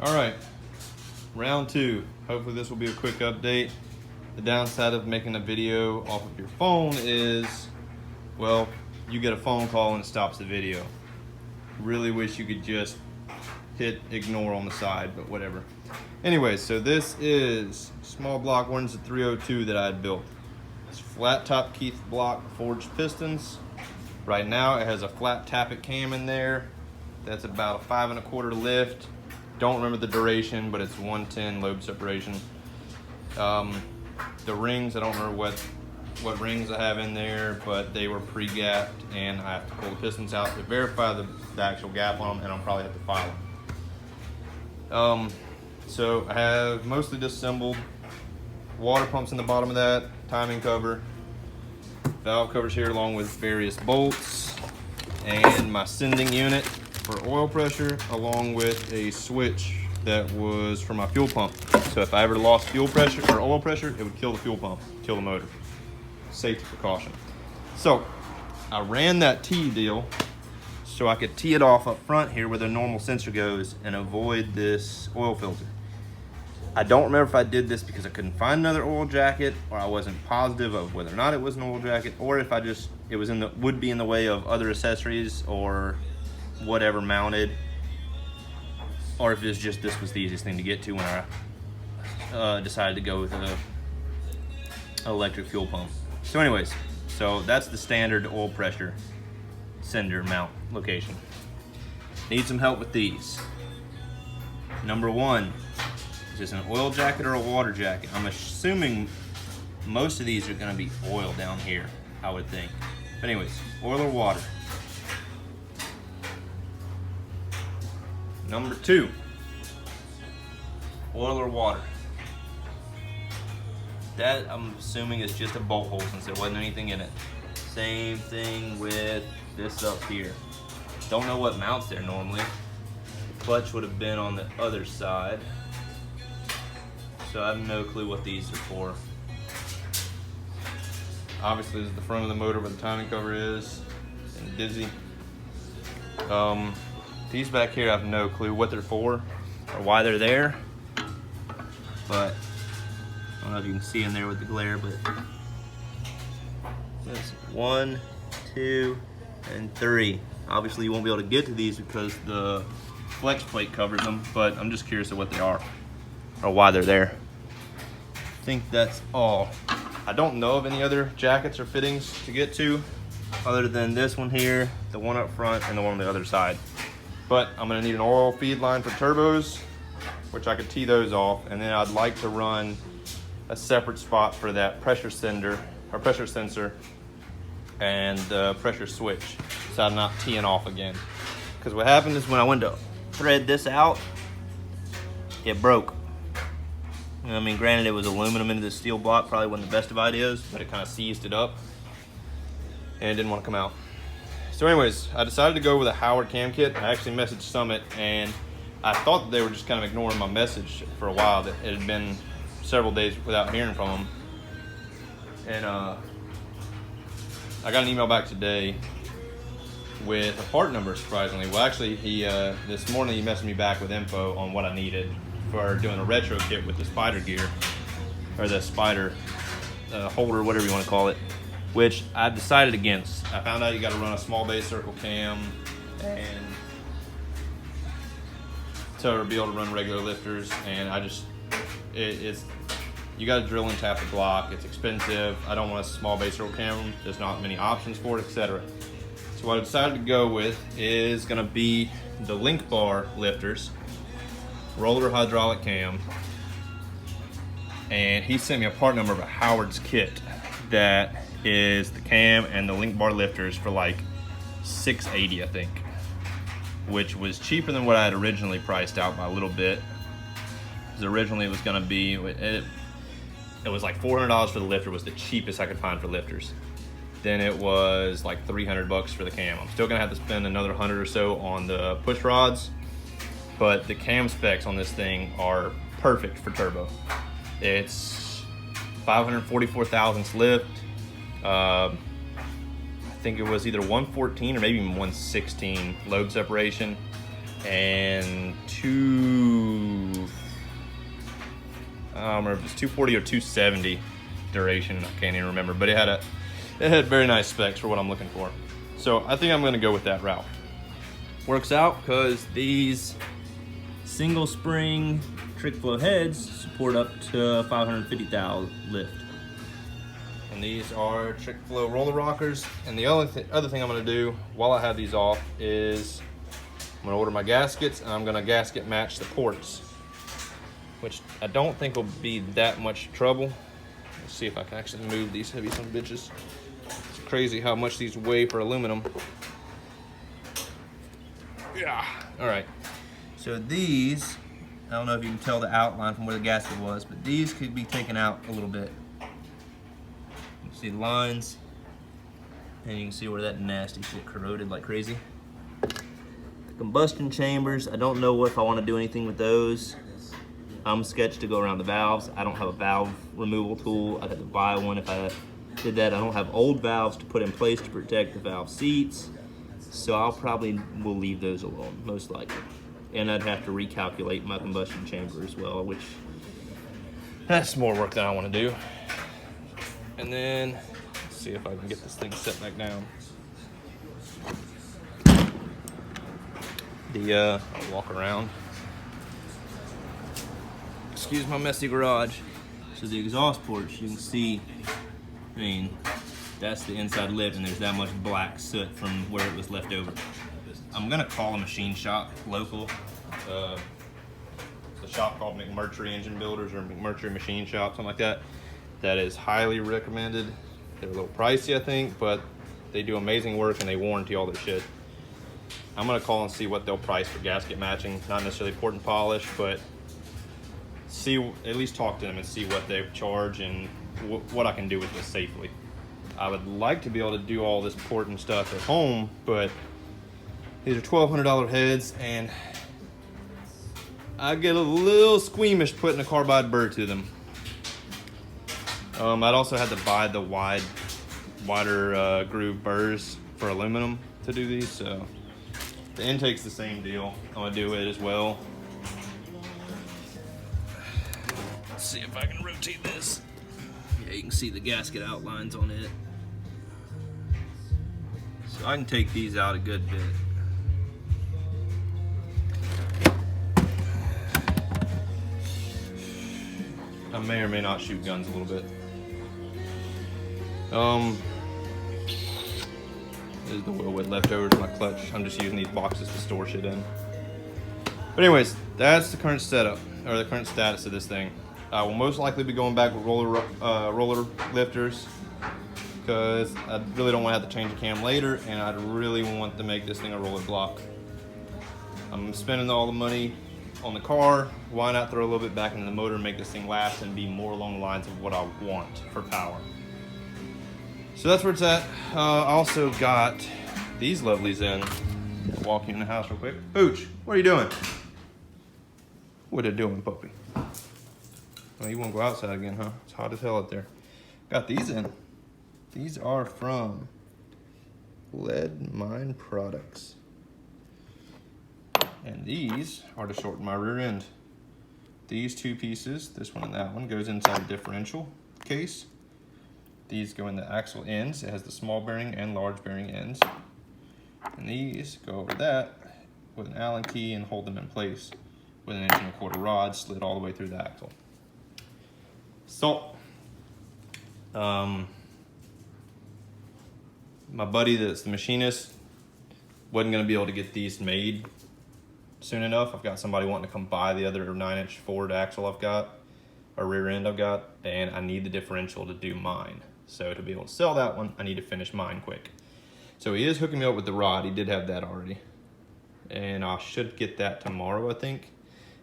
All right, round two. Hopefully this will be a quick update. The downside of making a video off of your phone is, well, you get a phone call and it stops the video. Really wish you could just hit ignore on the side, but whatever. Anyway, so this is small block 1-302 that I had built. It's flat top Keith block forged pistons. Right now it has a flat tappet cam in there. That's about a 5 1/4 lift. Don't remember the duration, but it's 110 lobe separation. The rings, I don't remember what rings I have in there, but they were pre-gapped, and I have to pull the pistons out to verify the actual gap on them, and I'll probably have to file them. So I have mostly disassembled. Water pumps in the bottom of that, timing cover, valve covers here along with various bolts, and my sending unit for oil pressure, along with a switch that was for my fuel pump. So if I ever lost fuel pressure or oil pressure, it would kill the fuel pump, kill the motor. Safety precaution. So I ran that T deal so I could tee it off up front here where the normal sensor goes and avoid this oil filter. I don't remember if I did this because I couldn't find another oil jacket, or I wasn't positive of whether or not it was an oil jacket, or if it was would be in the way of other accessories or whatever mounted, or if it's just this was the easiest thing to get to when I decided to go with an electric fuel pump. So anyways, so that's the standard oil pressure sender mount location. Need some help with these. Number one, is this an oil jacket or a water jacket? I'm assuming most of these are gonna be oil down here, I would think. But anyways, oil or water? Number two, oil or water? That I'm assuming is just a bolt hole since there wasn't anything in it. Same thing with this up here. Don't know what mounts there normally. The clutch would have been on the other side. So I have no clue what these are for. Obviously this is the front of the motor where the timing cover is, and dizzy. These back here I have no clue what they're for or why they're there. But I don't know if you can see in there with the glare, but that's 1, 2, and 3. Obviously you won't be able to get to these because the flex plate covers them, but I'm just curious of what they are or why they're there. I think that's all. I don't know of any other jackets or fittings to get to other than this one here, the one up front, and the one on the other side. But I'm gonna need an oil feed line for turbos, which I could tee those off, and then I'd like to run a separate spot for that pressure sender or pressure sensor and the pressure switch, so I'm not teeing off again. Because what happened is when I went to thread this out, it broke. I mean, granted it was aluminum into the steel block, probably wasn't the best of ideas, but it kind of seized it up and it didn't want to come out. So anyways, I decided to go with a Howard cam kit. I actually messaged Summit, and I thought that they were just kind of ignoring my message for a while, that it had been several days without hearing from them. And I got an email back today with a part number, surprisingly. Well, actually, this morning he messaged me back with info on what I needed for doing a retro kit with the spider gear, or the spider holder, whatever you want to call it, which I decided against. I found out you got to run a small base circle cam and to be able to run regular lifters, and it's you got to drill and tap the block. It's expensive. I don't want a small base circle cam. There's not many options for it, etc. So what I decided to go with is going to be the link bar lifters, roller hydraulic cam, and he sent me a part number of a Howard's kit that is the cam and the link bar lifters for like $680, I think, which was cheaper than what I had originally priced out by a little bit. Because originally it was going to be, it was like $400 for the lifter, was the cheapest I could find for lifters. Then it was like $300 for the cam. I'm still gonna have to spend another 100 or so on the push rods, but the cam specs on this thing are perfect for turbo. It's 544 thousandths lift. I think it was either 114 or maybe even 116 lobe separation, and 2 don't remember if it's 240 or 270 duration. I can't even remember, but it had very nice specs for what I'm looking for. So I think I'm gonna go with that route. Works out because these single spring trick flow heads support up to 550 thou lift. And these are trick flow roller rockers. And the other thing I'm gonna do while I have these off is I'm gonna order my gaskets, and I'm gonna gasket match the ports, which I don't think will be that much trouble. Let's see if I can actually move these heavy son of bitches. It's crazy how much these weigh for aluminum. Yeah, all right. So these, I don't know if you can tell the outline from where the gasket was, but these could be taken out a little bit. You can see the lines, and you can see where that nasty shit corroded like crazy. The combustion chambers, I don't know if I want to do anything with those. I'm sketched to go around the valves. I don't have a valve removal tool. I'd have to buy one if I did that. I don't have old valves to put in place to protect the valve seats. So I'll probably will leave those alone, most likely. And I'd have to recalculate my combustion chamber as well, which that's more work than I want to do. And then let's see if I can get this thing set back down. I'll walk around. Excuse my messy garage. So the exhaust ports, you can see, I mean, that's the inside lip, and there's that much black soot from where it was left over. I'm gonna call a machine shop local. It's a shop called McMurtry Engine Builders or McMurtry Machine Shop, something like that. That is highly recommended. They're a little pricey, I think, but they do amazing work and they warranty all their shit. I'm gonna call and see what they'll price for gasket matching. Not necessarily port and polish, but at least talk to them and see what they charge and what I can do with this safely. I would like to be able to do all this port and stuff at home, but these are $1,200 heads, and I get a little squeamish putting a carbide burr to them. I'd also had to buy the wider groove burrs for aluminum to do these, so the intake's the same deal. I'm gonna do it as well. Let's see if I can rotate this. Yeah, you can see the gasket outlines on it. So I can take these out a good bit. I may or may not shoot guns a little bit. This is the wheel with leftovers in my clutch. I'm just using these boxes to store shit in. But anyways, that's the current setup, or the current status of this thing. I will most likely be going back with roller lifters, because I really don't want to have to change the cam later, and I'd really want to make this thing a roller block. I'm spending all the money on the car. Why not throw a little bit back into the motor and make this thing last and be more along the lines of what I want for power? So that's where it's at. I also got these lovelies in. Walk you in the house real quick. Pooch, what are you doing? What are you doing, puppy? Oh, you won't go outside again, huh? It's hot as hell out there. Got these in. These are from Lead Mine Products. And these are to shorten my rear end. These two pieces, this one and that one, goes inside the differential case. These go in the axle ends. It has the small bearing and large bearing ends. And these go over that with an Allen key and hold them in place with an 1 1/4 rod slid all the way through the axle. So, my buddy that's the machinist wasn't gonna be able to get these made soon enough. I've got somebody wanting to come buy the other 9-inch Ford axle I've got, or rear end I've got, and I need the differential to do mine. So to be able to sell that one, I need to finish mine quick. So he is hooking me up with the rod. He did have that already. And I should get that tomorrow, I think,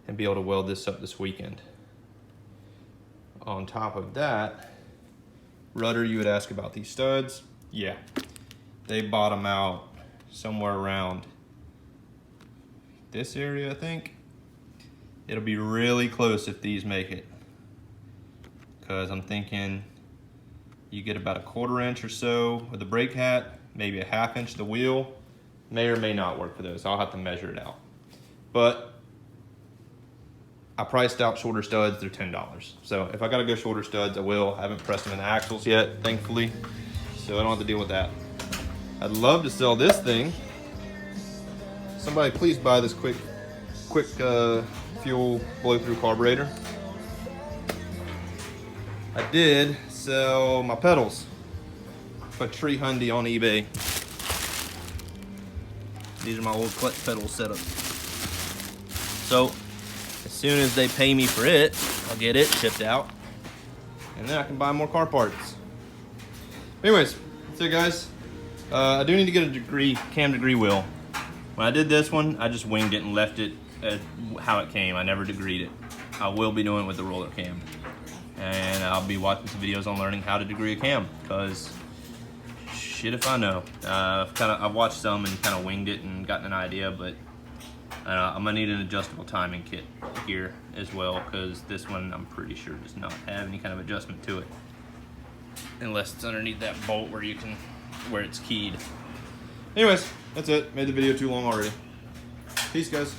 and be able to weld this up this weekend. On top of that, rudder, you would ask about these studs. Yeah, they bottom out somewhere around this area, I think. It'll be really close if these make it, because I'm thinking you get about 1/4 inch or so with the brake hat, maybe 1/2 inch the wheel. May or may not work for those. I'll have to measure it out. But I priced out shorter studs, they're $10. So if I gotta go shorter studs, I will. I haven't pressed them in the axles yet, thankfully. So I don't have to deal with that. I'd love to sell this thing. Somebody please buy this quick fuel blow-through carburetor. I did sell my pedals for $300 on eBay. These are my old clutch pedal setups. So as soon as they pay me for it, I'll get it shipped out, and then I can buy more car parts. Anyways, that's it, guys. I do need to get a cam degree wheel. When I did this one, I just winged it and left it how it came. I never degreed it. I will be doing it with the roller cam, and I'll be watching some videos on learning how to degree a cam, because shit if I know. I've watched some and kind of winged it and gotten an idea, but I'm gonna need an adjustable timing kit here as well, because this one I'm pretty sure does not have any kind of adjustment to it, unless it's underneath that bolt where it's keyed. Anyways, that's it. Made the video too long already. Peace, guys.